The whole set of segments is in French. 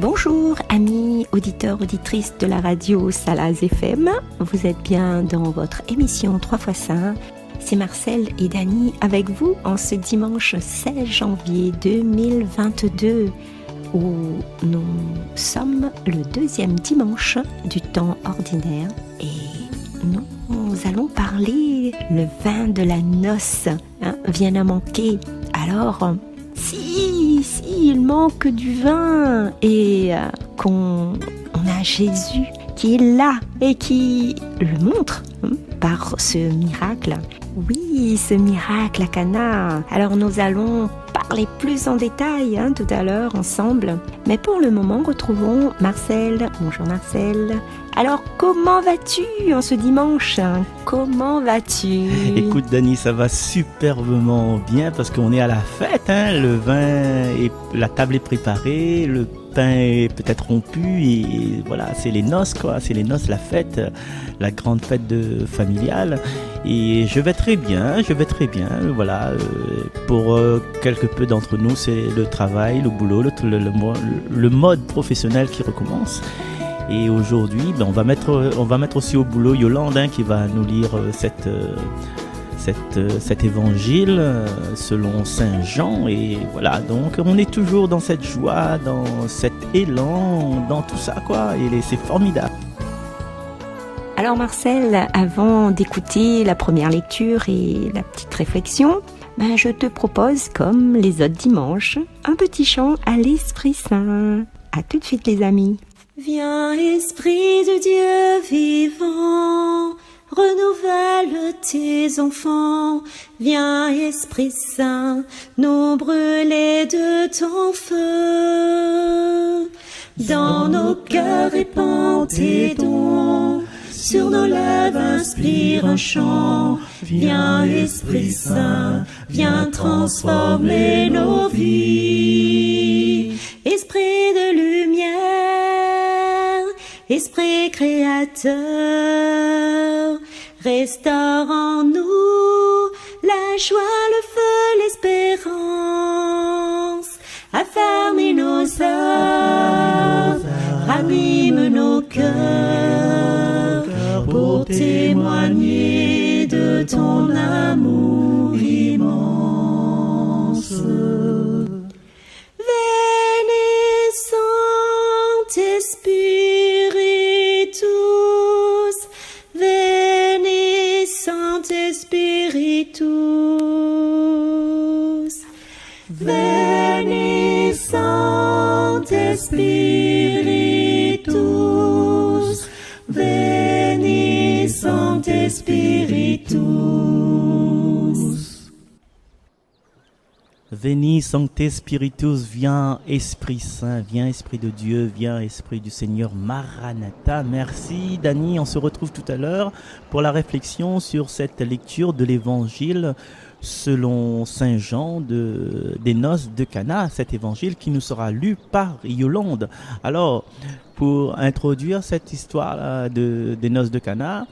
Bonjour amis auditeurs, auditrices de la radio Salaz FM, vous êtes bien dans votre émission 3x5, c'est Marcel et Dany avec vous en ce dimanche 16 janvier 2022 où nous sommes le deuxième dimanche du temps ordinaire et nous allons parler le vin de la noce vient à manquer. Alors si il manque du vin et qu'on a Jésus qui est là et qui le montre par ce miracle. Oui, ce miracle à Cana. Alors nous allons parler plus en détail tout à l'heure ensemble. Mais pour le moment, retrouvons Marcel. Bonjour Marcel. Alors comment vas-tu en ce dimanche ? Comment vas-tu ? Écoute Dany, ça va superbement bien parce qu'on est à la fête. Le vin et la table est préparée, le pain est peut-être rompu et voilà, c'est les noces quoi, c'est les noces, la fête, la grande fête familiale. Et je vais très bien, voilà. Pour quelque peu d'entre nous, c'est le travail, le boulot, le mode professionnel qui recommence. Et aujourd'hui, on va mettre aussi au boulot Yolande qui va nous lire cet évangile selon Saint Jean. Et voilà, donc on est toujours dans cette joie, dans cet élan, dans tout ça quoi. Et c'est formidable. Alors Marcel, avant d'écouter la première lecture et la petite réflexion, je te propose, comme les autres dimanches, un petit chant à l'Esprit Saint. À tout de suite les amis. Viens Esprit de Dieu vivant, renouvelle tes enfants. Viens Esprit Saint, nous brûler de ton feu. Dans nos cœurs répand tes dons, sur nos lèvres inspire un chant. Viens Esprit Saint, viens transformer nos vies. Esprit de lumière, Esprit créateur, restaure en nous la joie, le feu, l'espérance. Affermis nos âmes, ranime nos cœurs, pour témoigner de ton amour immense. Venez, Saint-Espiritus, venez, Saint-Espiritus, venez, Saint-Espiritus, venez, Saint-Espiritus. Veni Sancte Spiritus, viens Esprit Saint, viens Esprit de Dieu, viens Esprit du Seigneur, Maranatha. Merci Dany, on se retrouve tout à l'heure pour la réflexion sur cette lecture de l'évangile selon Saint Jean des noces de Cana, cet évangile qui nous sera lu par Yolande. Alors, pour introduire cette histoire des noces de Cana,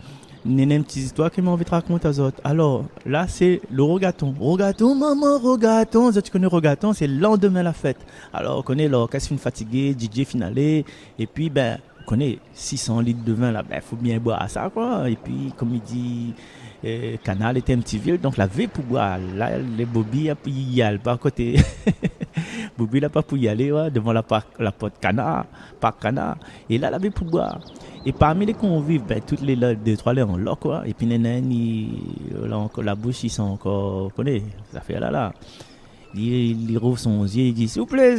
une petite histoire que j'ai envie de raconter aux autres. Alors, là, c'est le rogaton. Rogaton, maman, rogaton. Tu connais rogaton, c'est le lendemain de la fête. Alors, on connaît l'orchestre fin fatigué, DJ finalé. Et puis, on connaît 600 litres de vin là. Faut bien boire ça, quoi. Et puis, comme il dit, Canal était un petit ville, donc la vie pour boire. Là, les bobby, il y a pas à côté. Bobby n'a pas pour y aller, devant la porte Cana, parc Cana. Et là, la vie pour boire. Et parmi les convives, toutes les deux, trois, les en là, quoi. Et puis, la bouche, ils sont encore, vous connaissez, ça fait là. Il rouvre son yeux, il dit, s'il vous plaît,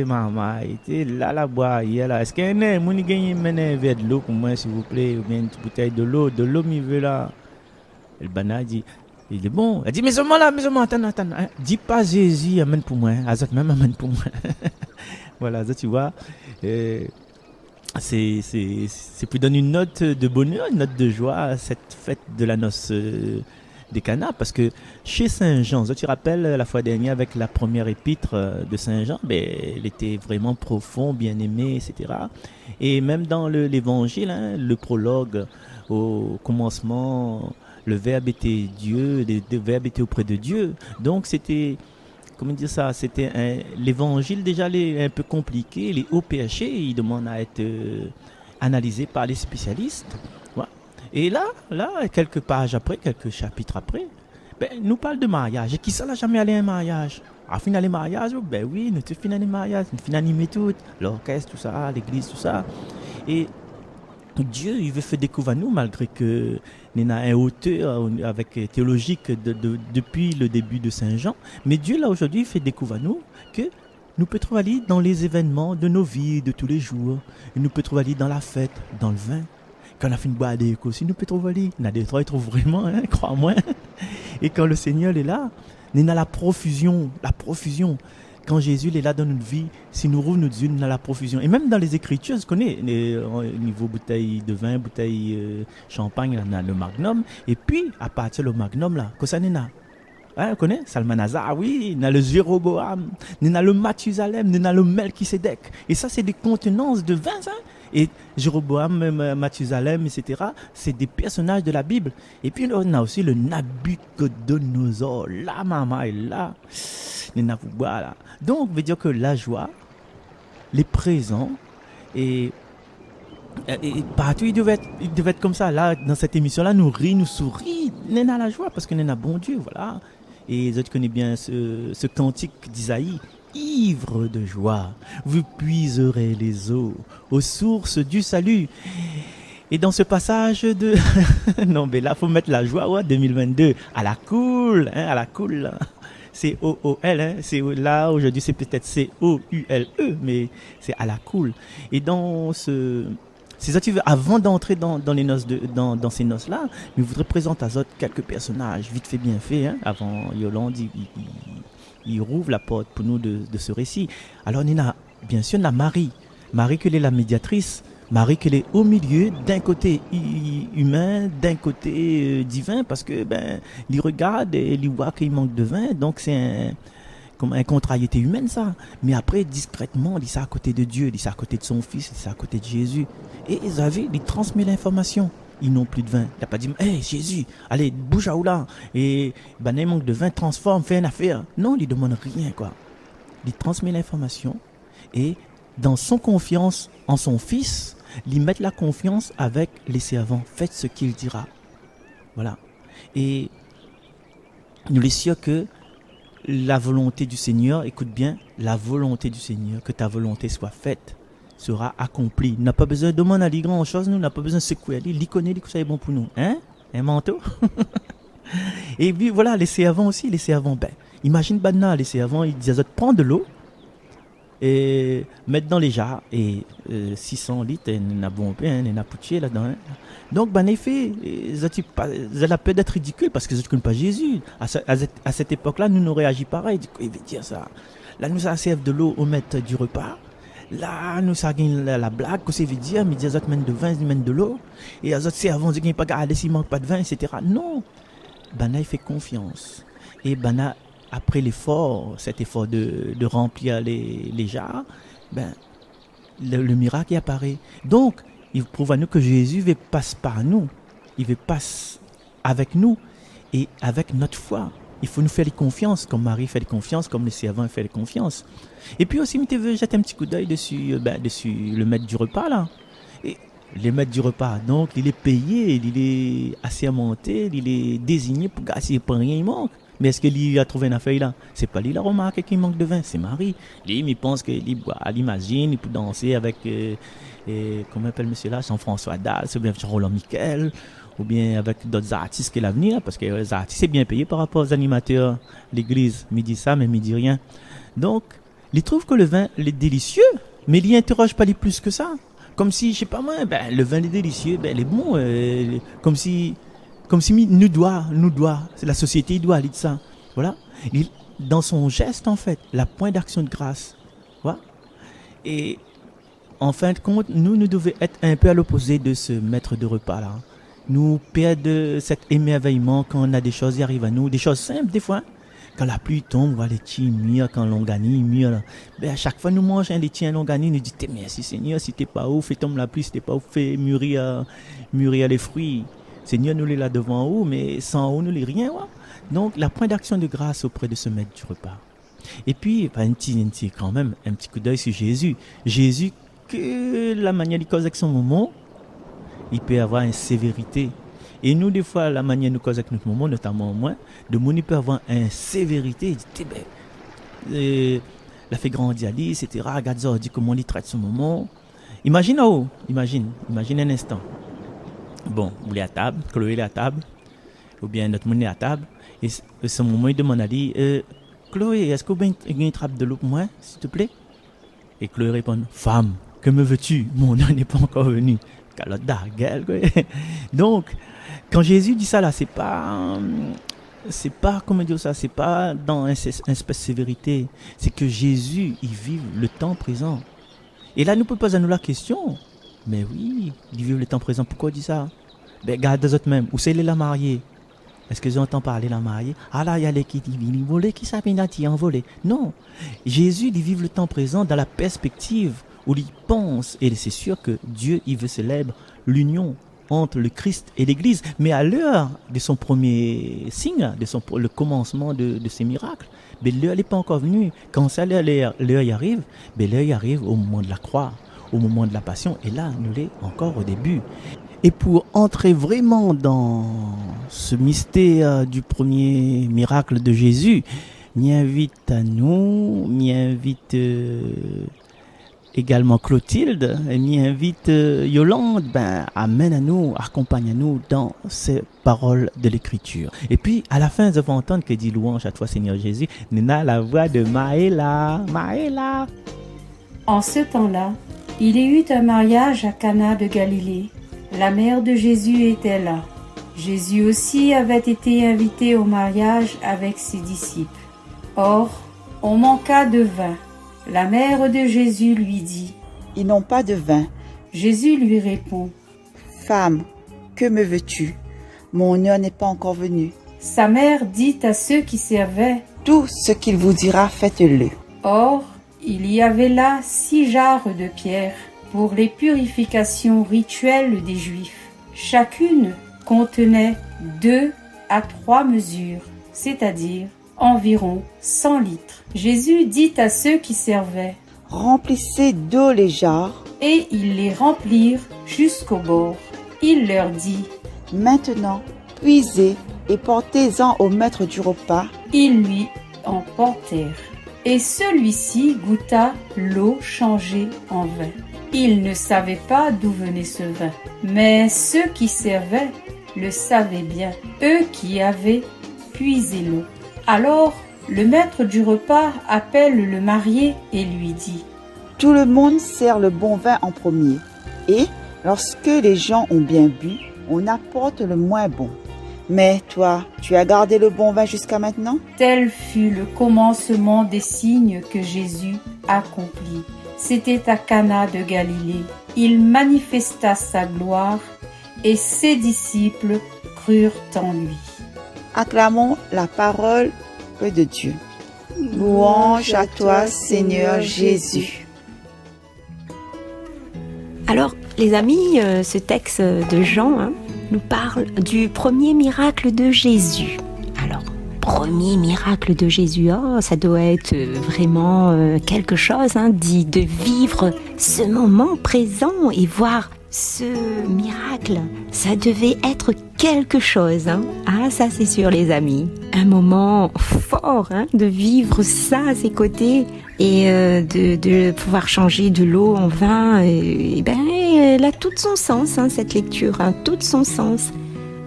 maman, et là, boire, il est là. Est-ce qu'il y a un mon gagne un verre de l'eau pour moi, s'il vous plaît, ou bien une bouteille de l'eau, il veut là. Et le banal dit, il est bon. Elle dit, mais seulement, attends. Dis pas Jésus, amène pour moi. Azot même amène pour moi. Voilà, ça tu vois. C'est pour donner une note de bonheur, une note de joie à cette fête de la noce des Cana, parce que chez Saint Jean, tu te rappelles la fois dernière avec la première épître de Saint Jean, elle était vraiment profond, bien aimée, etc. Et même dans l'évangile, le prologue, au commencement, le Verbe était Dieu, le Verbe était auprès de Dieu. Donc c'était comment dire ça, l'évangile déjà un peu compliqué, les hauts péchés, ils demandent à être analysés par les spécialistes. Ouais. Et là, quelques pages après, quelques chapitres après, nous parle de mariage. Et qui ça n'a jamais allé à un mariage? À finir les mariages, ben oui, nous te finissons les mariages, nous finissons tout, l'orchestre, tout ça, l'église, tout ça. Et Dieu, il veut faire découvrir à nous, malgré que nous avons un auteur avec théologique depuis le début de Saint Jean. Mais Dieu, là, aujourd'hui, il fait découvrir à nous que nous pouvons trouver dans les événements de nos vies de tous les jours. Et nous pouvons trouver dans la fête, dans le vin. Quand on a fait une boîte d'éco aussi, nous pouvons trouver. On a des trois, ils trouvent vraiment, hein, crois-moi. Et quand le Seigneur est là, nous avons la profusion. Quand Jésus est là dans notre vie, si nous rouvrons notre yeux, nous avons la profusion. Et même dans les Écritures, je connais, au niveau bouteille de vin, bouteille champagne, on a le magnum. Et puis, à partir du magnum, là, que ça n'est pas. Hein, on connaît Salmanazar, oui, on a le Jéroboam, on a le Mathusalem, on a le Melchisédek. Et ça, c'est des contenances de vin, ça. Et Jéroboam, Mathusalem, etc., c'est des personnages de la Bible. Et puis, on a aussi le Nabucodonosor, la maman est là. Là. Donc, on veut dire que la joie, les présents, et partout, il devait être comme ça. Là, dans cette émission-là, nous rions, nous sourions. Nous avons la joie parce que nous avons bon Dieu, voilà. Et vous connaissez bien ce cantique d'Isaïe. Ivre de joie, vous puiserez les eaux aux sources du salut. Et dans ce passage de... non, mais là, il faut mettre la joie, ouais, 2022, à la cool, hein, à la cool, là. C-O-O-L, hein, c'est là, aujourd'hui, c'est peut-être C-O-U-L-E, mais c'est à la cool. Et dans c'est ça, tu veux, avant d'entrer dans les noces dans ces noces-là, je voudrais présenter à vous quelques personnages, vite fait, bien fait, hein, avant Yolande, il rouvre la porte pour nous de ce récit. Alors, on a, bien sûr, on a Marie qui est la médiatrice, Marie qui est au milieu, d'un côté humain, d'un côté divin, parce que il regarde et il voit qu'il manque de vin, donc c'est un contrariété humaine, ça. Mais après, discrètement, il est à côté de Dieu, il est à côté de son fils, il est à côté de Jésus. Et ils avaient, il transmet l'information. Ils n'ont plus de vin. Il n'a pas dit, hey Jésus, allez, bouge à où là. Et il manque de vin, transforme, fais une affaire. Non, il ne demande rien, quoi. Il transmet l'information. Et dans son confiance en son fils, il met la confiance avec les servants. Faites ce qu'il dira. Voilà. Et nous les sûrs que la volonté du Seigneur, écoute bien, la volonté du Seigneur, que ta volonté soit faite, sera accomplie. N'a pas besoin de demander à lui grand chose, nous n'a pas besoin de secouer, il connaît, ça est bon pour nous. Hein? Un manteau? Et puis voilà, les servants aussi, imagine maintenant, les servants, ils disaient, prends de l'eau et mettre dans les jarres, et 600 litres, il y a bon pain, il y a poutier là-dedans. Hein? Donc, en effet, ça a peur d'être ridicule parce que je ne connais pas Jésus. À cette époque-là, nous n'aurions agi pareil. Il veut dire ça. Là, nous ça servi de l'eau au maître du repas. Là, nous ça gagne la blague, que ça veut dire, mais des autres mènent de vin, ils mènent de l'eau. Et les autres servants disent qu'il n'y a pas garder s'il manque pas de vin, etc. Non. Il fait confiance. Et après l'effort, cet effort de remplir les jarres, le miracle apparaît. Donc, il prouve à nous que Jésus passe par nous. Il passe avec nous et avec notre foi. Il faut nous faire confiance, comme Marie fait confiance, comme les servants font confiance. Et puis aussi, tu veux jeter un petit coup d'œil dessus le maître du repas, là. Et le maître du repas, donc, il est payé, il est assermenté, il est désigné pour s'il pas rien, il manque. Mais est-ce qu'il a trouvé une affaire là? C'est pas lui qui a remarqué qu'il manque de vin, c'est Marie. Lui, il pense qu'il boit, il imagine, il peut danser avec, comment appelle monsieur là, Jean-François Dals, ou bien Roland Miquel, ou bien avec d'autres artistes qui est l'avenir, parce que les artistes sont bien payés par rapport aux animateurs. L'église, midi ça, mais midi rien. Donc, il trouve que le vin est délicieux, mais il n'y interroge pas les plus que ça. Comme si, je sais pas moi, le vin est délicieux, il est bon, comme si nous doit, la société doit aller de ça. Voilà. Dans son geste, en fait, la pointe d'action de grâce. Voilà. Et en fin de compte, nous devons être un peu à l'opposé de ce maître de repas-là. Nous perdons cet émerveillement quand on a des choses qui arrivent à nous, des choses simples des fois. Quand la pluie tombe, on voit les tiens mûrs, quand l'onganie mûr. À chaque fois, nous mangeons les tiens l'onganie, nous disons merci Seigneur, si t'es pas ouf, fais tomber la pluie, si t'es pas ouf, fais mûrir les fruits. Seigneur, nous les là devant nous, mais sans nous les rien. Ouais. Donc, la pointe d'action de grâce auprès de ce maître du repas. Et puis, quand même, un petit coup d'œil sur Jésus. Jésus, que la manière de cause avec son moment, il peut avoir une sévérité. Et nous, des fois, la manière de nous cause avec notre moment, notamment moi, de mon, il peut avoir une sévérité. Il dit, la fait grandir, etc. Regarde ça, dit comment il traite son moment. Imagine un instant. Bon, vous êtes à table, Chloé est à table, ou bien notre monde est à table, et ce moment, il demande à lui, Chloé, est-ce que vous avez une trappe de l'eau pour moi, s'il te plaît? Et Chloé répond, femme, que me veux-tu? Mon nom n'est pas encore venu. Calotte d'arguelle, quoi. Donc, quand Jésus dit ça là, c'est pas, comment dire ça, c'est pas dans une espèce de sévérité, c'est que Jésus, il vit le temps présent. Et là, nous pouvons poser à nous la question, mais oui, il vit le temps présent, pourquoi il dit ça? Ben, regarde les autres même, où c'est la mariée? Est-ce que vous entendez parler de la mariée? Ah là, il y a les qui disent, volé, qui s'appelle en volé. Non, Jésus, il vit le temps présent dans la perspective où il pense, et c'est sûr que Dieu, il veut célébrer l'union entre le Christ et l'Église, mais à l'heure de son premier signe, le commencement de ses miracles, ben l'heure n'est pas encore venue. Quand ça l'heure y arrive, ben l'heure y arrive au moment de la croix, au moment de la passion, et là, nous l'est encore au début. Et pour entrer vraiment dans ce mystère du premier miracle de Jésus, m'y invite également Clotilde, et m'y invite Yolande, amène à nous, accompagne à nous dans ces paroles de l'Écriture. Et puis, à la fin, nous allons entendre que dit louange à toi, Seigneur Jésus, Nina, la voix de Maëla. En ce temps-là, il y eut un mariage à Cana de Galilée. La mère de Jésus était là. Jésus aussi avait été invité au mariage avec ses disciples. Or, on manqua de vin. La mère de Jésus lui dit, « Ils n'ont pas de vin. » Jésus lui répond, « Femme, que me veux-tu? Mon heure n'est pas encore venue. » Sa mère dit à ceux qui servaient, « Tout ce qu'il vous dira, faites-le. » Or, il y avait là 6 jarres de pierre pour les purifications rituelles des Juifs. Chacune contenait 2 à 3 mesures, c'est-à-dire environ 100 litres. Jésus dit à ceux qui servaient, « Remplissez d'eau les jarres. » Et ils les remplirent jusqu'au bord. Il leur dit, « Maintenant, puisez et portez-en au maître du repas. » Ils lui en portèrent. Et celui-ci goûta l'eau changée en vin. Il ne savait pas d'où venait ce vin, mais ceux qui servaient le savaient bien, eux qui avaient puisé l'eau. Alors, le maître du repas appelle le marié et lui dit, « Tout le monde sert le bon vin en premier, et lorsque les gens ont bien bu, on apporte le moins bon. Mais toi, tu as gardé le bon vin jusqu'à maintenant? » Tel fut le commencement des signes que Jésus accomplit. C'était à Cana de Galilée. Il manifesta sa gloire et ses disciples crurent en lui. Acclamons la parole de Dieu. Louange à toi, Seigneur Jésus. Alors, les amis, ce texte de Jean nous parle du premier miracle de Jésus. Alors, premier miracle de Jésus, ça doit être vraiment quelque chose, de vivre ce moment présent et voir ce miracle. Ça devait être quelque chose. Ah, ça c'est sûr les amis. Un moment fort de vivre ça à ses côtés et de pouvoir changer de l'eau en vin. Elle a tout son sens, cette lecture, tout son sens.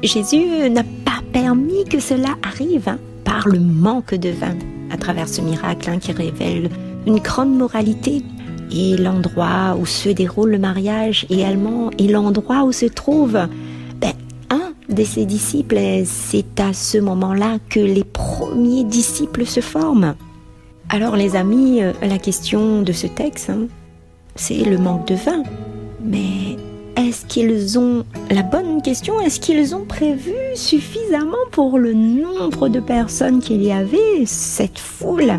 Jésus n'a pas permis que cela arrive par le manque de vin à travers ce miracle qui révèle une grande moralité. Et l'endroit où se déroule le mariage également, et l'endroit où se trouve un de ses disciples. C'est à ce moment-là que les premiers disciples se forment. Alors les amis, la question de ce texte, c'est le manque de vin. Mais est-ce qu'ils ont, la bonne question, est-ce qu'ils ont prévu suffisamment pour le nombre de personnes qu'il y avait, cette foule ?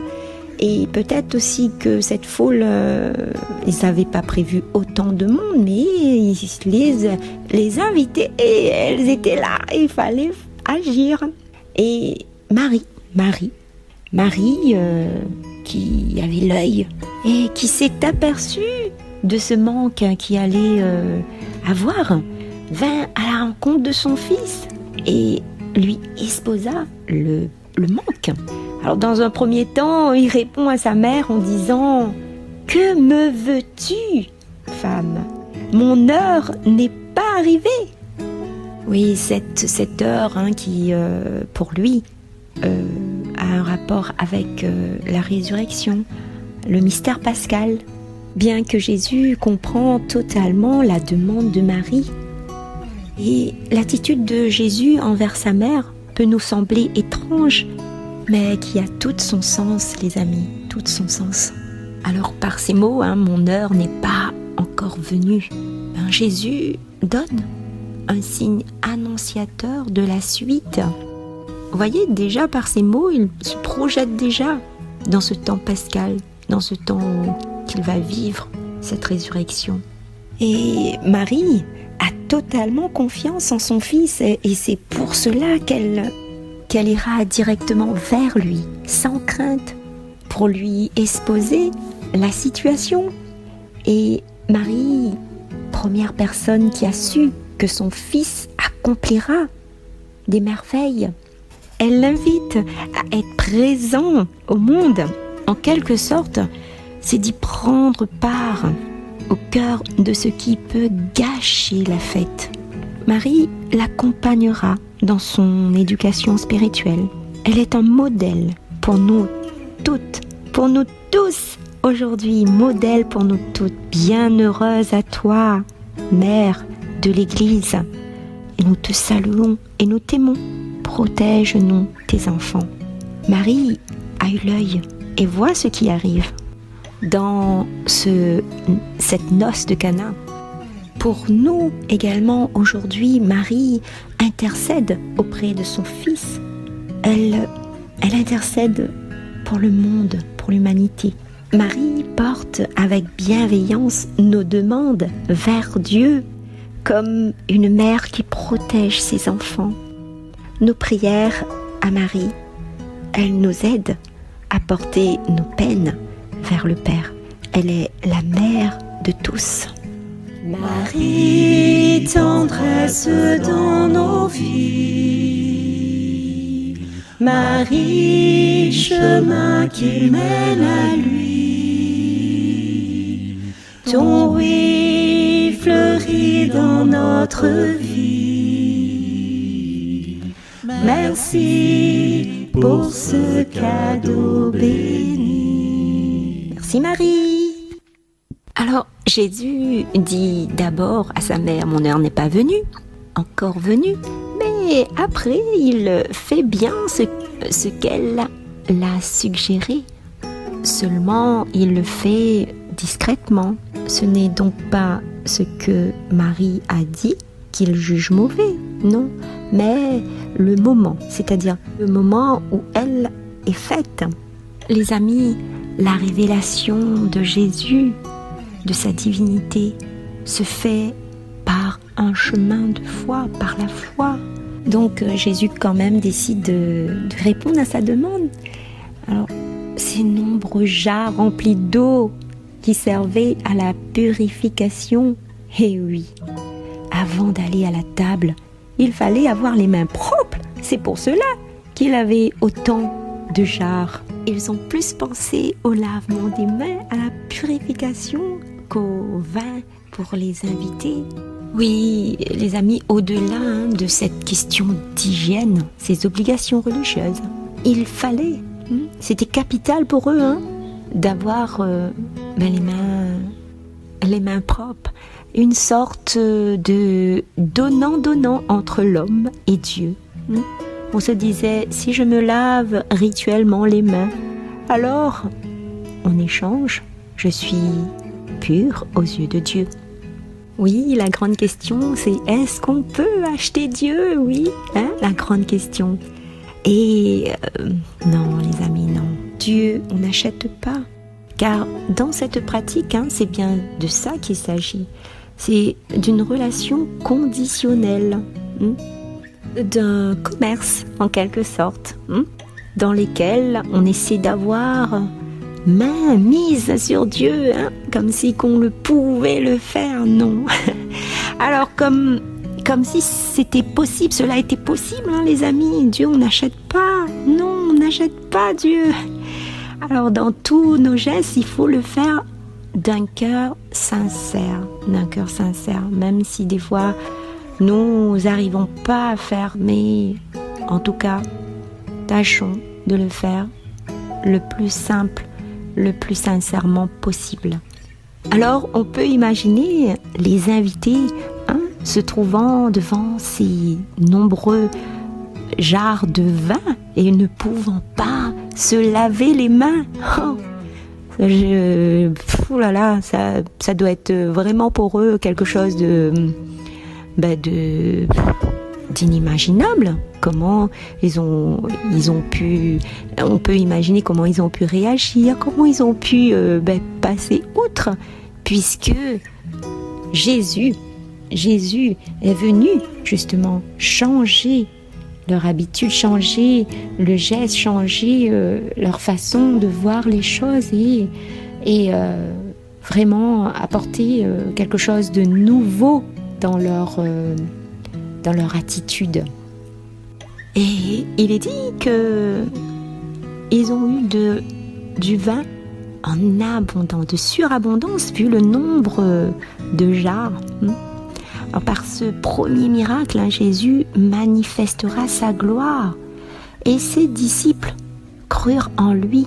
Et peut-être aussi que cette foule, ils n'avaient pas prévu autant de monde, mais les invitaient et elles étaient là, il fallait agir. Et Marie, Marie, qui avait l'œil et qui s'est aperçue de ce manque qui allait avoir, vint à la rencontre de son fils et lui exposa le manque. Alors dans un premier temps, il répond à sa mère en disant « Que me veux-tu, femme ? Mon heure n'est pas arrivée. » Oui, cette heure qui, pour lui, a un rapport avec la résurrection, le mystère pascal. Bien que Jésus comprend totalement la demande de Marie. Et l'attitude de Jésus envers sa mère peut nous sembler étrange, mais qui a tout son sens, les amis, tout son sens. Alors par ces mots, mon heure n'est pas encore venue. Jésus donne un signe annonciateur de la suite. Vous voyez, déjà par ces mots, il se projette déjà dans ce temps pascal, dans ce temps qu'il va vivre, cette résurrection. Et Marie a totalement confiance en son fils et c'est pour cela qu'elle ira directement vers lui, sans crainte, pour lui exposer la situation. Et Marie, première personne qui a su que son fils accomplira des merveilles, elle l'invite à être présent au monde. En quelque sorte, c'est d'y prendre part au cœur de ce qui peut gâcher la fête. Marie l'accompagnera dans son éducation spirituelle. Elle est un modèle pour nous toutes, pour nous tous. Aujourd'hui, modèle pour nous toutes. Bienheureuse à toi, mère de l'Église. Et nous te saluons et nous t'aimons. Protège-nous, tes enfants. Marie a eu l'œil et voit ce qui arrive dans cette noce de Cana. Pour nous également, aujourd'hui, Marie intercède auprès de son Fils. Elle intercède pour le monde, pour l'humanité. Marie porte avec bienveillance nos demandes vers Dieu, comme une mère qui protège ses enfants. Nos prières à Marie, elle nous aide à porter nos peines vers le Père. Elle est la mère de tous. Marie, tendresse dans nos vies. Marie, chemin qui mène à lui. Ton oui fleurit dans notre vie. Merci pour ce cadeau béni. Merci Marie. Alors Jésus dit d'abord à sa mère, mon heure n'est pas venue, encore venue, mais après il fait bien ce qu'elle l'a suggéré. Seulement il le fait discrètement. Ce n'est donc pas ce que Marie a dit qu'il juge mauvais, non, mais le moment, c'est-à-dire le moment où elle est faite. Les amis, la révélation de Jésus, de sa divinité, se fait par un chemin de foi, par la foi. Donc Jésus quand même décide de répondre à sa demande. Alors, ces nombreux jarres remplis d'eau qui servaient à la purification, et oui, avant d'aller à la table, il fallait avoir les mains propres. C'est pour cela qu'il avait autant de jarres. Ils ont plus pensé au lavement des mains, à la purification, qu'au vin pour les invités. Oui, les amis, au-delà de cette question d'hygiène, ces obligations religieuses, il fallait, c'était capital pour eux, d'avoir les mains propres, une sorte de donnant-donnant entre l'homme et Dieu. On se disait, si je me lave rituellement les mains, alors, en échange, je suis pur aux yeux de Dieu. Oui, la grande question, c'est est-ce qu'on peut acheter Dieu? Oui, la grande question. Et non, les amis, non. Dieu, on n'achète pas. Car dans cette pratique, c'est bien de ça qu'il s'agit. C'est d'une relation conditionnelle, d'un commerce en quelque sorte. dans lesquels on essaie d'avoir main mise sur Dieu, hein, comme si qu'on le pouvait le faire, non. Alors comme si c'était possible, cela était possible, hein, les amis. Dieu, on n'achète pas, non, on n'achète pas Dieu. Alors dans tous nos gestes, il faut le faire d'un cœur sincère, même si des fois nous n'arrivons pas à faire, mais en tout cas, tâchons de le faire le plus simple, le plus sincèrement possible. Alors, on peut imaginer les invités se trouvant devant ces nombreux jarres de vin et ne pouvant pas se laver les mains. Oh là là, ça doit être vraiment pour eux quelque chose d'inimaginable. Comment ils ont pu, on peut imaginer comment ils ont pu réagir, comment ils ont pu passer outre, puisque Jésus est venu justement changer leur habitude, changer le geste, changer leur façon de voir les choses et vraiment apporter quelque chose de nouveau dans leur attitude. Et il est dit qu'ils ont eu du vin en abondance, de surabondance, vu le nombre de jarres. Alors, par ce premier miracle, Jésus manifestera sa gloire et ses disciples crurent en lui.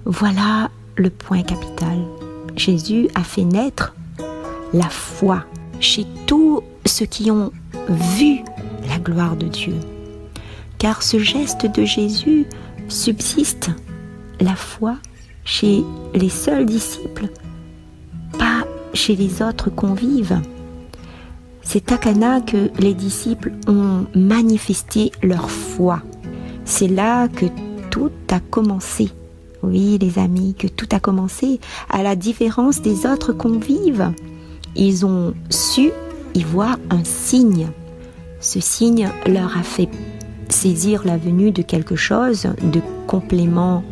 Voilà le point capital. Jésus a fait naître la foi chez tous ceux qui ont vu la gloire de Dieu. Car ce geste de Jésus subsiste la foi chez les seuls disciples, pas chez les autres convives. C'est à Cana que les disciples ont manifesté leur foi. C'est là que tout a commencé. Oui, les amis, que tout a commencé. À la différence des autres convives, ils ont su y voir un signe. Ce signe leur a fait saisir la venue de quelque chose de complément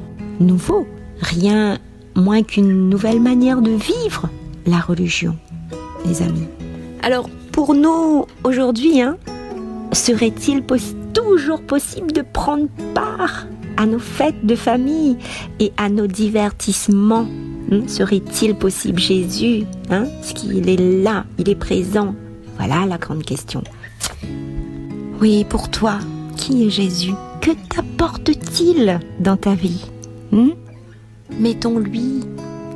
nouveau. Rien moins qu'une nouvelle manière de vivre la religion, les amis. Alors, pour nous, aujourd'hui, serait-il toujours possible de prendre part à nos fêtes de famille et à nos divertissements? Serait-il possible? Jésus, parce qu'il est là, il est présent. Voilà la grande question. Oui, pour toi, qui est Jésus? Que t'apporte-t-il dans ta vie? Mettons-lui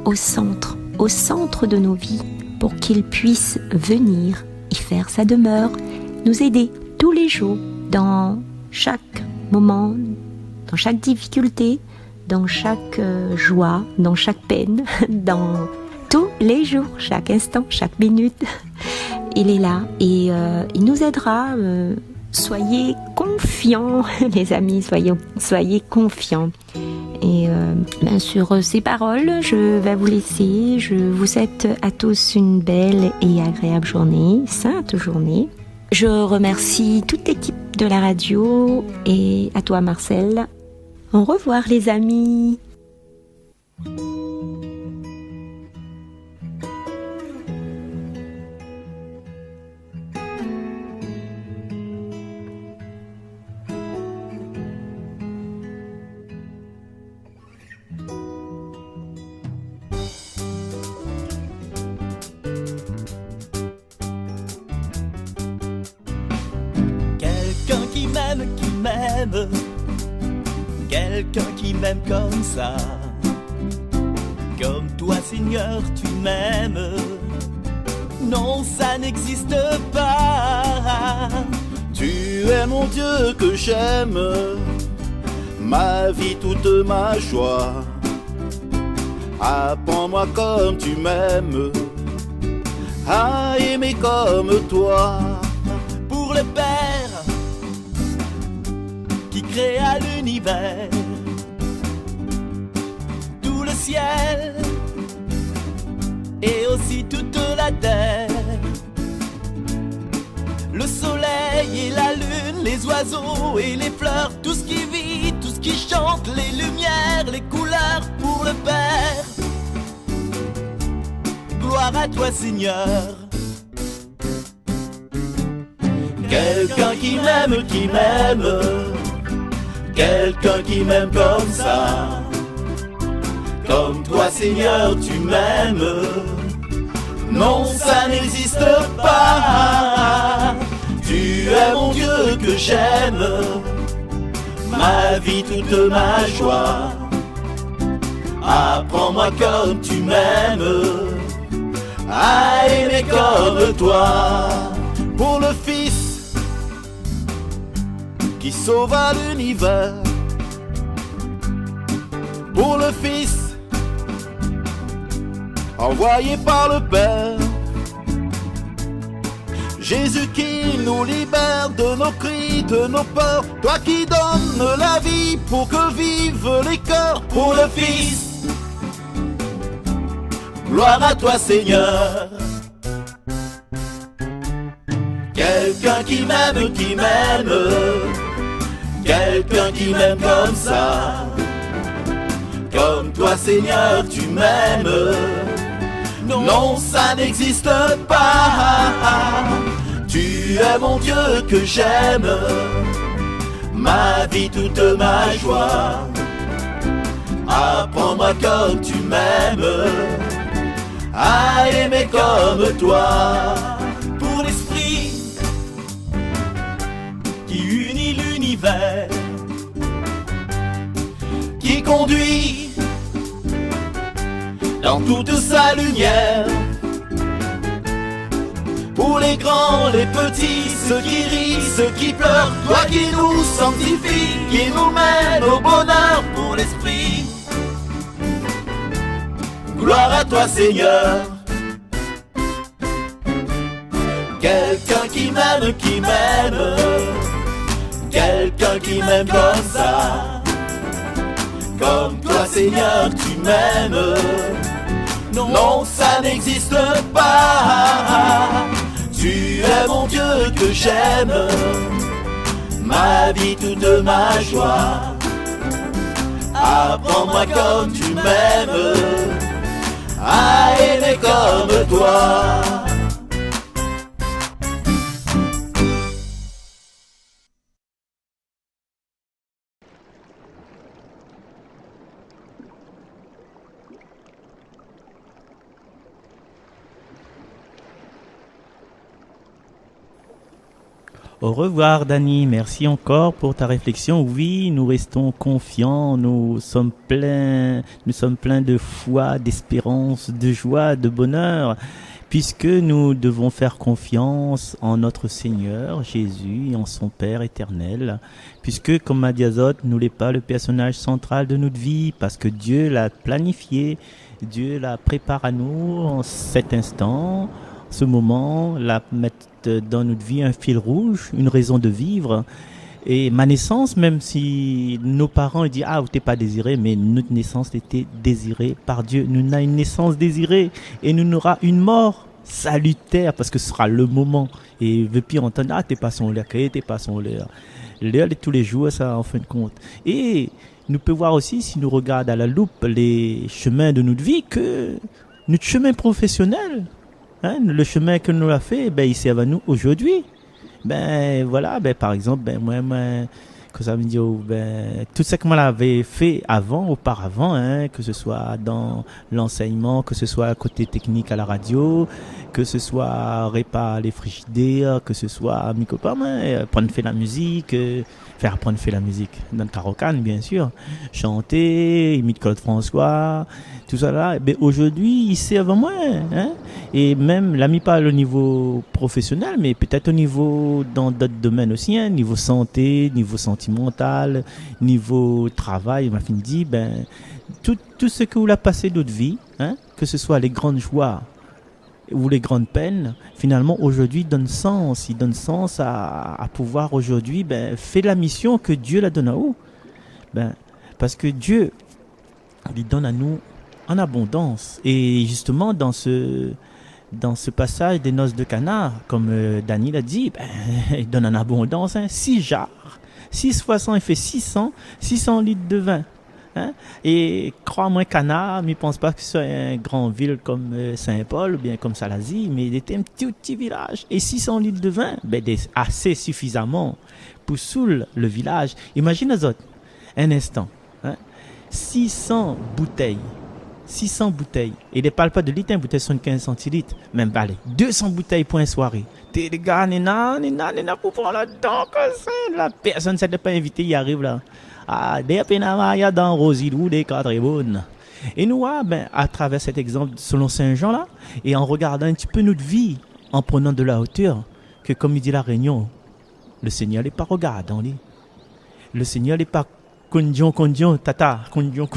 au centre de nos vies, pour qu'il puisse venir y faire sa demeure, nous aider tous les jours, dans chaque moment, dans chaque difficulté, dans chaque joie, dans chaque peine, dans tous les jours, chaque instant, chaque minute. Il est là et il nous aidera. Soyez confiants, les amis, soyez confiants. Et sur ces paroles, je vais vous laisser. Je vous souhaite à tous une belle et agréable journée, sainte journée. Je remercie toute l'équipe de la radio et à toi Marcel. Au revoir les amis. Quelqu'un qui m'aime comme ça, comme toi Seigneur tu m'aimes. Non, ça n'existe pas. Tu es mon Dieu que j'aime, ma vie toute ma joie. Apprends-moi comme tu m'aimes, à aimer comme toi. Pour le Père qui créa l'univers, tout le ciel et aussi toute la terre, le soleil et la lune, les oiseaux et les fleurs, tout ce qui vit, tout ce qui chante, les lumières, les couleurs pour le Père. Gloire à toi Seigneur. Quelqu'un qui m'aime, quelqu'un qui m'aime comme ça. Comme toi Seigneur tu m'aimes. Non ça n'existe pas. Tu es mon Dieu que j'aime. Ma vie toute ma joie. Apprends-moi comme tu m'aimes. À aimer comme toi. Pour le Fils qui sauva l'univers. Pour le Fils envoyé par le Père. Jésus qui nous libère de nos cris, de nos peurs. Toi qui donnes la vie pour que vivent les cœurs. Pour le Fils, gloire à toi Seigneur. Quelqu'un qui m'aime, quelqu'un qui m'aime comme ça. Comme toi Seigneur tu m'aimes. Non ça n'existe pas. Tu es mon Dieu que j'aime. Ma vie toute ma joie. Apprends-moi comme tu m'aimes. À aimer comme toi. Pour l'Esprit qui unit l'univers, qui conduit dans toute sa lumière. Pour les grands, les petits, ceux qui rient, ceux qui pleurent. Toi qui nous sanctifies, qui nous mène au bonheur. Pour l'Esprit, gloire à toi Seigneur. Quelqu'un qui m'aime, quelqu'un qui m'aime comme ça. Comme toi Seigneur tu m'aimes. Non ça n'existe pas. Tu es mon Dieu que j'aime. Ma vie toute ma joie. Apprends-moi comme tu m'aimes. À aimer comme toi. Au revoir Dany, merci encore pour ta réflexion. Oui, nous restons confiants, nous sommes pleins de foi, d'espérance, de joie, de bonheur, puisque nous devons faire confiance en notre Seigneur Jésus et en son Père éternel, puisque comme m'a dit Azote, nous n'est pas le personnage central de notre vie, parce que Dieu l'a planifié, Dieu la prépare à nous en cet instant, ce moment, la mettre dans notre vie un fil rouge, une raison de vivre. Et ma naissance, même si nos parents disent « Ah, vous n'êtes pas désiré », mais notre naissance était désirée par Dieu. Nous avons une naissance désirée et nous aurons une mort salutaire parce que ce sera le moment. Et ne veut plus entendre « Ah, t'es pas son l'air, t'es pas son l'air ». L'air de tous les jours, ça en fin de compte. Et nous pouvons voir aussi, si nous regardons à la loupe les chemins de notre vie, que notre chemin professionnel, le chemin que nous a fait, il sert à nous aujourd'hui. Voilà, par exemple, moi, que ça me dit, tout ce que moi l'avais fait auparavant, que ce soit dans l'enseignement, que ce soit côté technique à la radio, que ce soit réparer les frigidaires, que ce soit apprendre à faire la musique, apprendre à faire la musique dans le Carocan, bien sûr, chanter, imiter Claude François, tout ça là. Aujourd'hui, il sert à moi, et même l'ami parle au niveau professionnel, mais peut-être au niveau dans d'autres domaines aussi, niveau santé, niveau sentimental, niveau travail. Il m'a fini dit, tout ce que vous avez passé d'autres vies, que ce soit les grandes joies ou les grandes peines, finalement aujourd'hui il donne sens à pouvoir aujourd'hui faire la mission que Dieu la donne à vous, parce que Dieu lui donne à nous en abondance. Et justement dans ce passage des noces de Cana, comme Dany l'a dit, il donne en abondance 6 jarres 6 fois 100, il fait 600 litres de vin. Hein? Et crois-moi, Cana, je ne pense pas que ce soit une grande ville comme Saint-Paul ou bien comme Salazie, mais il était un petit village. Et 600 litres de vin, assez suffisamment pour saouler le village. Imagine les autres, un instant. Hein? 600 bouteilles. Et ne parle pas de litres, une bouteille 75 centilitres. Même pas 200 bouteilles pour une soirée. T'es les gars, nena, pour prendre là-dedans, comme ça. La personne ne s'est pas invitée, il arrive là. Ah, des pénamaya dans Rosilou, des cadres bonnes. Et nous, à travers cet exemple, selon Saint-Jean là, et en regardant un petit peu notre vie, en prenant de la hauteur, que comme il dit la Réunion, le Seigneur n'est pas regardant, lui. Le Seigneur n'est pas condion, tata, condion.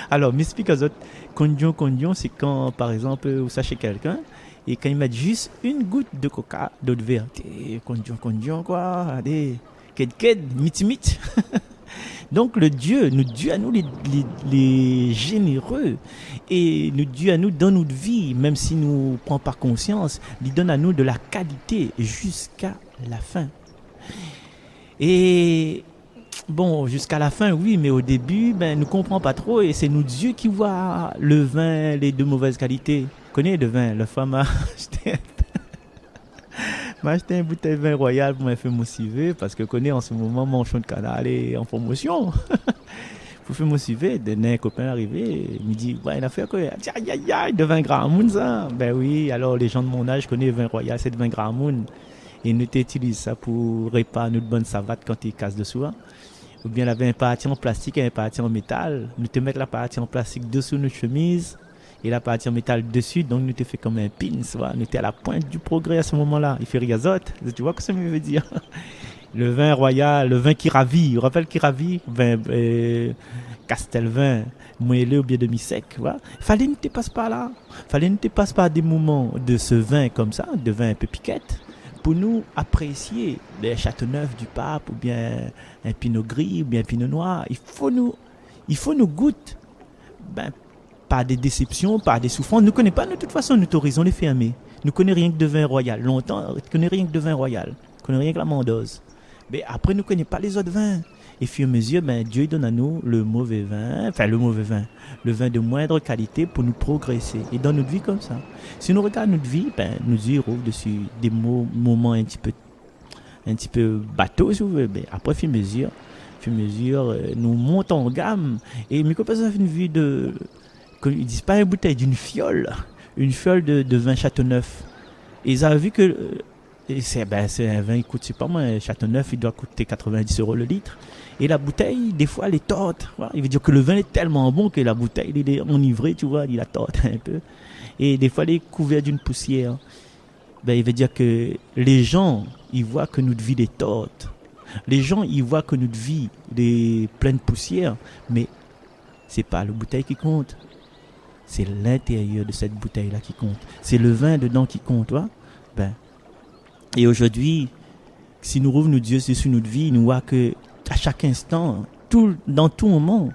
Alors, m'explique aux autres, condion, c'est quand, par exemple, vous sachez quelqu'un, et quand il met juste une goutte de coca, d'eau de verre, condion, quoi, allez, ked, mit. Donc, le Dieu, nous Dieu à nous, les généreux, et nous Dieu à nous, dans notre vie, même si nous ne prenons pas conscience, il donne à nous de la qualité jusqu'à la fin. Et bon, jusqu'à la fin, oui, mais au début, nous ne comprenons pas trop et c'est nous Dieu qui voit le vin, les de mauvaise qualité. Vous connaissez le vin, la femme m'a acheté une bouteille de vin royal pour me faire motiver parce que connais en ce moment mon champ de canal est en promotion. Pour faire motiver, un copain arrivé, il me dit, ouais, il a fait quoi? Aïe, de 20 grammes, ça. Ben oui, alors les gens de mon âge connaissent le vin royal, c'est de 20 grammes. Et nous utilisons ça pour réparer notre bonne savate quand il casse dessous. Ou bien il avait un parti en plastique et un parti en métal. Nous te mettons la partie en plastique dessous notre chemise et la partie en métal dessus. Donc nous te fait comme un pin. Nous étions à la pointe du progrès à ce moment-là. Il fait riazote. Tu vois ce que ça veut dire? Le vin royal, le vin qui ravit. Tu rappelles qui ravit? Vin Castelvin, moelleux ou bien demi-sec. Voilà. Fallait ne te passe pas là. Fallait ne te passe pas des moments de ce vin comme ça, de vin un peu piquette. Pour nous apprécier des Châteauneuf du Pape ou bien un Pinot Gris ou bien un Pinot Noir, il faut nous goûter par des déceptions, par des souffrances. Nous ne connaissons pas, de toute façon, nous autorisons les fermer. Nous ne connaissons rien que de vin royal. Longtemps, nous ne connaissons rien que de vin royal. Nous ne connaissons rien que la Mendoze. Mais après, nous ne connaissons pas les autres vins. Et au fur et à mesure, Dieu donne à nous le vin de moindre qualité pour nous progresser. Et dans notre vie comme ça. Si nous regardons notre vie, nous irons dessus des moments un petit peu bateau, si vous voulez. Après, au fur et à mesure, nous montons en gamme. Et mes copains ont une vue de, ils disent pas une bouteille, d'une fiole. Une fiole de vin Châteauneuf. Et ils ont vu que c'est un vin qui coûte, c'est pas moi, Châteauneuf, il doit coûter 90 € le litre. Et la bouteille, des fois, elle est torte. Voilà. Il veut dire que le vin est tellement bon que la bouteille, il est enivré, tu vois, il la torte un peu. Et des fois, elle est couverte d'une poussière. Il veut dire que les gens, ils voient que notre vie est torte. Les gens, ils voient que notre vie est pleine de poussière. Mais c'est pas la bouteille qui compte. C'est l'intérieur de cette bouteille-là qui compte. C'est le vin dedans qui compte, tu vois. Et aujourd'hui, si nous rouvrons nos yeux sur notre vie, nous voyons que à chaque instant, dans tout moment,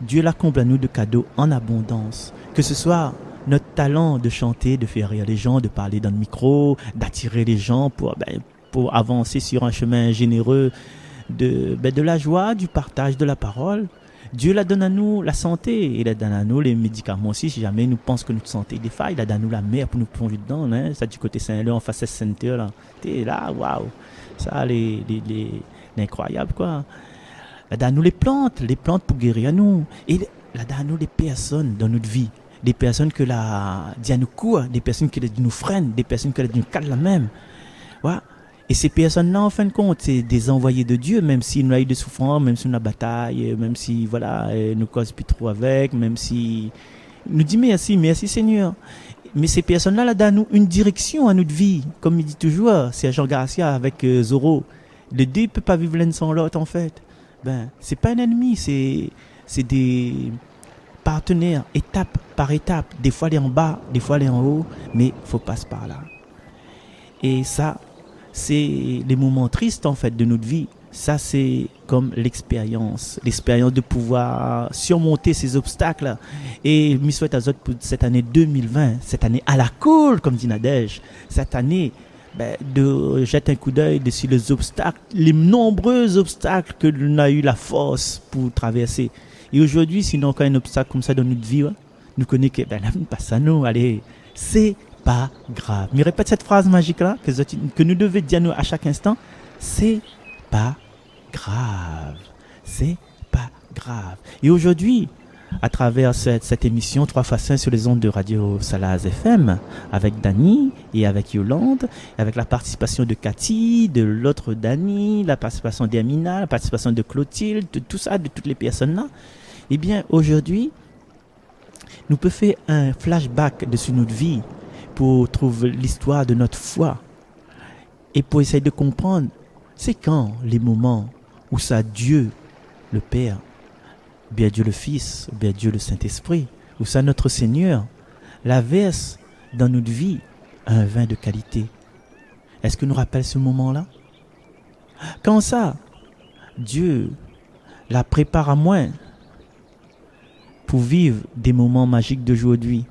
Dieu l'accomple à nous de cadeaux en abondance. Que ce soit notre talent de chanter, de faire rire les gens, de parler dans le micro, d'attirer les gens pour avancer sur un chemin généreux de la joie, du partage de la parole. Dieu la donne à nous la santé, il a donné à nous les médicaments aussi, si jamais nous pensons que notre santé défaille, il a donné à nous la mer pour nous plonger dedans, hein? Ça du côté Saint-Leu, en face à Saint-Leu, là. T'es là, waouh! Ça, l'incroyable, quoi. Il a donné à nous les plantes pour guérir à nous. Et il a donné à nous les personnes dans notre vie, des personnes que la dit à nous court, des personnes qui nous freinent, des personnes qui nous calent la même. Voilà. Et ces personnes-là, en fin de compte, c'est des envoyés de Dieu, même si nous avons eu des souffrances, même si nous avons bataille, même si, nous causons plus trop avec, même si nous disons merci Seigneur. Mais ces personnes-là, là, donnent nous une direction à notre vie. Comme il dit toujours, c'est Jean Garcia avec Zorro. Les deux ne peuvent pas vivre l'un sans l'autre, en fait. C'est pas un ennemi, c'est des partenaires, étape par étape. Des fois, elle est en bas, des fois, elle est en haut, mais il faut passer par là. Et ça, c'est les moments tristes en fait de notre vie. Ça, c'est comme l'expérience de pouvoir surmonter ces obstacles. Et je souhaite à vous pour cette année 2020, cette année à la cool, comme dit Nadège, cette année de jeter un coup d'œil sur les obstacles, les nombreux obstacles que l'on a eu la force pour traverser. Et aujourd'hui, si nous avons un obstacle comme ça dans notre vie, nous connaissons que pas ça, nous, allez, c'est pas grave. Mais répète cette phrase magique-là que nous devons dire nous à chaque instant, c'est pas grave. C'est pas grave. Et aujourd'hui, à travers cette émission 3x5 sur les ondes de Radio Salaz FM, avec Dani et avec Yolande, avec la participation de Cathy, de l'autre Dani, la participation d'Hermina, la participation de Clotilde, de tout ça, de toutes les personnes-là, eh bien, aujourd'hui, nous pouvons faire un flashback de notre vie pour trouver l'histoire de notre foi et pour essayer de comprendre c'est quand les moments où ça Dieu le Père, bien Dieu le Fils, bien Dieu le Saint-Esprit, où ça notre Seigneur la verse dans notre vie un vin de qualité. Est-ce que nous rappelle ce moment-là? Quand ça, Dieu la prépare à moi pour vivre des moments magiques d'aujourd'hui.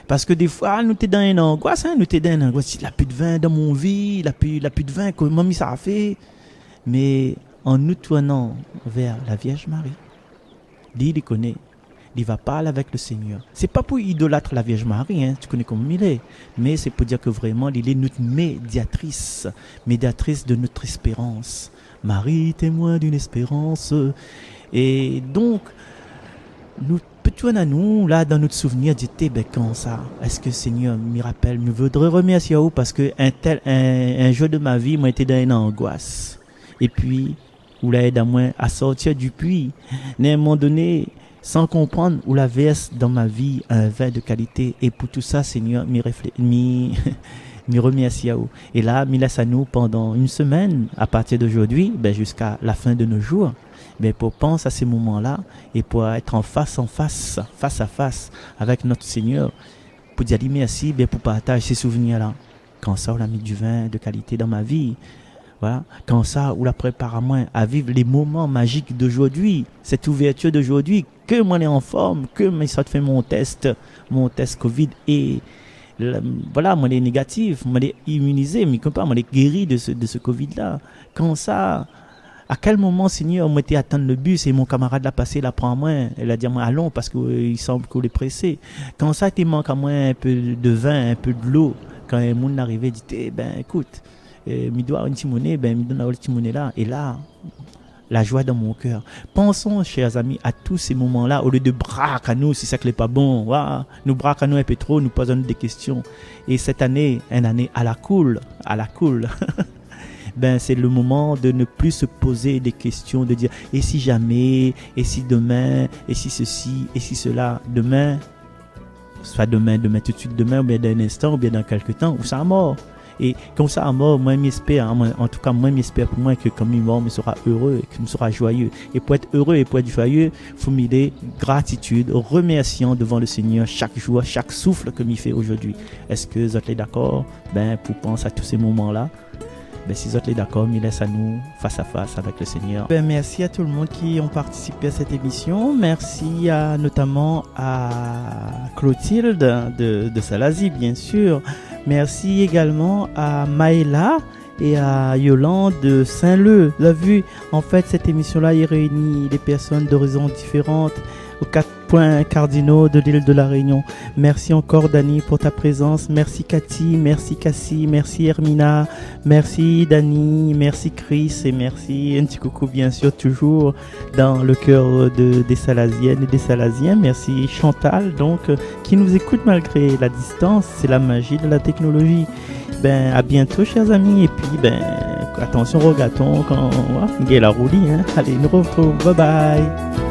Parce que des fois, nous sommes dans une angoisse, nous sommes dans une angoisse. Il n'y a plus de vin dans mon vie, il n'y a plus de vin, comment ça a fait? Mais en nous tournant vers la Vierge Marie, il connaît, il va parler avec le Seigneur. C'est pas pour idolâtre la Vierge Marie, tu connais comment il est, mais c'est pour dire que vraiment, il est notre médiatrice de notre espérance. Marie, témoin d'une espérance. Et donc, nous peut-être à nous, là, dans notre souvenir, dire, quand ça, est-ce que Seigneur me rappelle, me voudrais remercier à vous parce que un jour de ma vie, moi, j'étais dans une angoisse. Et puis, vous l'avez aidé à moi à sortir du puits. À un moment donné, sans comprendre, vous la verse dans ma vie un vin de qualité. Et pour tout ça, Seigneur, me remercie à vous. Et là, me laisse à nous pendant une semaine, à partir d'aujourd'hui, jusqu'à la fin de nos jours. Pour penser à ces moments-là et pour être en face à face avec notre Seigneur, pour dire merci, pour partager ces souvenirs-là. Quand ça, on a mis du vin de qualité dans ma vie. Voilà. Quand ça, on la prépare à moi à vivre les moments magiques d'aujourd'hui, cette ouverture d'aujourd'hui, que moi, je suis en forme, que moi, ça fait mon test Covid et voilà, moi, je suis négatif, moi, je suis immunisé, mais comme pas, moi, je suis guéri de ce Covid-là. Quand ça, à quel moment, Seigneur, moi, j'étais attendre le bus et mon camarade l'a passé, l'a prend à moi, elle a dit à moi, allons, parce qu'il semble qu'on est pressé. Quand ça, il manque à moi un peu de vin, un peu de l'eau, quand un monde arrivé, dit, écoute, me doit une timonée, me donne une timonée là, et là, la joie dans mon cœur. Pensons, chers amis, à tous ces moments-là, au lieu de braquer à nous, si ça n'est pas bon, voilà, nous braquons à nous un peu trop, nous posons des questions. Et cette année, une année à la cool, c'est le moment de ne plus se poser des questions, de dire, et si jamais, et si demain, et si ceci, et si cela, demain, soit demain tout de suite, demain, ou bien dans un instant, ou bien dans quelques temps, ou ça a mort. Et comme ça, à mort, moi, j'espère, en tout cas, moi, j'espère pour moi que comme il mort, je sera heureux, que je sera joyeux. Et pour être heureux et pour être joyeux, il faut m'aider gratitude, remerciant devant le Seigneur chaque jour, chaque souffle que m'y fait aujourd'hui. Est-ce que vous êtes d'accord? Pour penser à tous ces moments-là, si vous êtes d'accord, me laisse à nous face à face avec le Seigneur. Merci à tout le monde qui ont participé à cette émission. Merci notamment à Clotilde de Salazie, bien sûr. Merci également à Maëla et à Yolande de Saint-Leu. Vous avez vu, en fait, cette émission-là, il réunit des personnes d'horizons différentes aux 4 points cardinaux de l'île de la Réunion. Merci encore, Dani, pour ta présence. Merci, Cathy. Merci, Cassie. Merci, Hermina. Merci, Dani. Merci, Chris. Et merci, un petit coucou, bien sûr, toujours dans le cœur des Salaziennes et des Salaziens. Merci, Chantal, donc, qui nous écoute malgré la distance. C'est la magie de la technologie. À bientôt, chers amis. Et puis, attention, regatons quand on va la roulie. Allez, nous retrouvons. Bye bye.